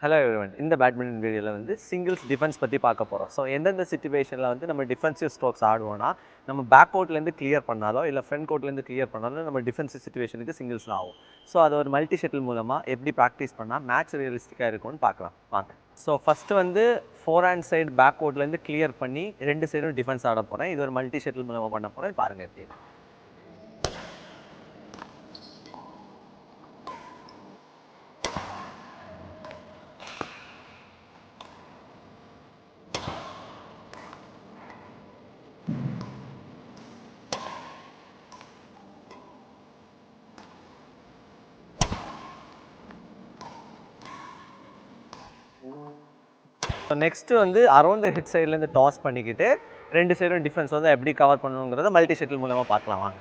Hello everyone. இந்த badminton வீடியோவில் வந்து சிங்கிள்ஸ் டிஃபென்ஸ் பற்றி பார்க்க போகிறோம். ஸோ எந்தெந்த சிச்சுவேஷனில் வந்து நம்ம டிஃபென்சிவ் ஸ்ட்ரோக்ஸ் ஆடுவோம்னா, நம்ம பேக் கோர்ட்லேருந்து கிளியர் பண்ணாலோ இல்லை ஃப்ரண்ட் கோர்ட்லேருந்து கிளியர் பண்ணாலும் நம்ம டிஃபென்சிவ் சிச்சுவேஷனுக்கு சிங்கிள்ஸ் ஆகும். ஸோ அது ஒரு மல்டி ஷட்டில் மூலமாக எப்படி ப்ராக்டிஸ் பண்ணால் மேட்ச் ரியலிஸ்டிக்காக இருக்கும்னு பார்க்கலாம் வாங்க. ஸோ ஃபஸ்ட்டு வந்து ஃபோர் ஹேண்ட் சைடு பேக் கோர்ட்லேருந்து கிளியர் பண்ணி 2 சைடும் டிஃபென்ஸ் ஆட போகிறேன். இது ஒரு மல்டி ஷட்டில் மூலமாக பண்ண போகிறேன். பாருங்கள் எப்படி. ஸோ நெக்ஸ்ட்டு வந்து அரௌண்ட் த ஹிட் சைட்லேருந்து டாஸ் பண்ணிக்கிட்டு 2 சைடும் டிஃபென்ஸ் வந்து எப்படி கவர் பண்ணணுங்கிறத மல்டி ஷட்டில் மூலமாக பார்க்கலாம் வாங்க.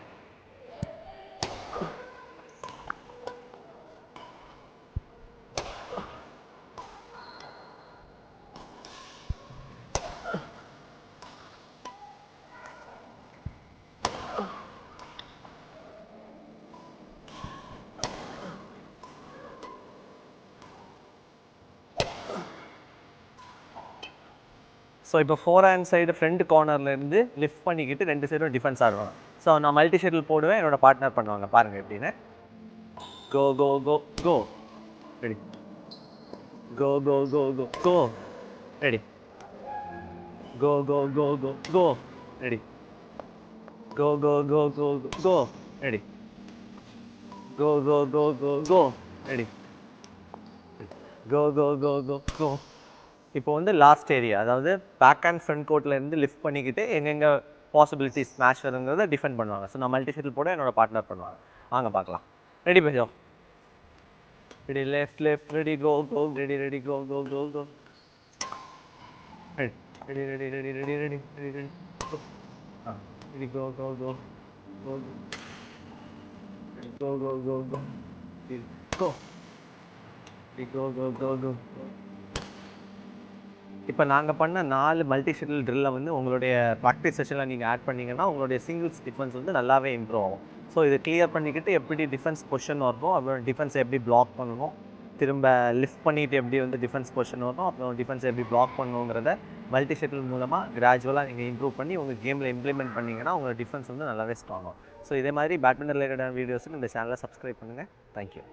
ஸோ இப்போ ஃபோர் ஹேண்ட் சைடு ஃப்ரண்ட் கார்னர்லேருந்து லிஃப்ட் பண்ணிக்கிட்டு 2 சைடும் டிஃபென்ஸ் ஆடுவாங்க. ஸோ நான் மல்டி ஷட்டில் போடுவேன், என்னோட பார்ட்னர் பண்ணுவாங்க. பாருங்கள் எப்படின்னு. Go go go go ready. Go go go go go ready. Go go go go go ready. Go go go go go ready. Go go go go go ready. Go go go go go. இப்போ வந்து last area, அதாவது back and front கோர்ட்லேருந்து lift பண்ணிக்கிட்டு எங்கெங்கே possibilities match வருங்கிறத defend பண்ணுவாங்க. So நான் multi shuttle போட என்னோட பார்ட்னர் பண்ணுவாங்க. வாங்க பார்க்கலாம். ரெடி பேஜோ. Ready left left ready go go ready ready go go go go ready ready ready ready ready ready ready ready go ready go go go go ready go go go go ready go ready go go go go. இப்போ நாங்கள் பண்ண 4 multi shuttle ட்ரில்லை வந்து உங்களுடைய practice செஷனில் நீங்கள் add பண்ணிங்கன்னா உங்களுடைய singles defence வந்து நல்லாவே இம்ப்ரூவ் ஆகும். ஸோ இதை கிளியர் பண்ணிக்கிட்டு எப்படி டிஃபென்ஸ் பொசிஷன் வரணும், அப்புறம் டிஃபென்ஸை எப்படி பிளாக் பண்ணணும், திரும்ப லிஃப்ட் பண்ணிவிட்டு எப்படி வந்து டிஃபென்ஸ் பொசிஷன் வரணும், அப்புறம் டிஃபென்ஸை எப்படி பிளாக் பண்ணணுங்கிறத மல்டி ஷட்டில் மூலமாக கிராஜுவலாக நீங்கள் இம்ப்ரூவ் பண்ணி உங்கள் கேமில் இம்ப்ளிமெண்ட் பண்ணிங்கன்னா உங்கள் டிஃபென்ஸ் வந்து நல்லாவே ஸ்ட்ராங் ஆகும். ஸோ இதே மாதிரி பேட்மிண்டன் ரிலேட்டடான வீடியோஸுக்கு இந்த சேனலை சப்ஸ்கிரைப் பண்ணுங்கள். தேங்க்யூ.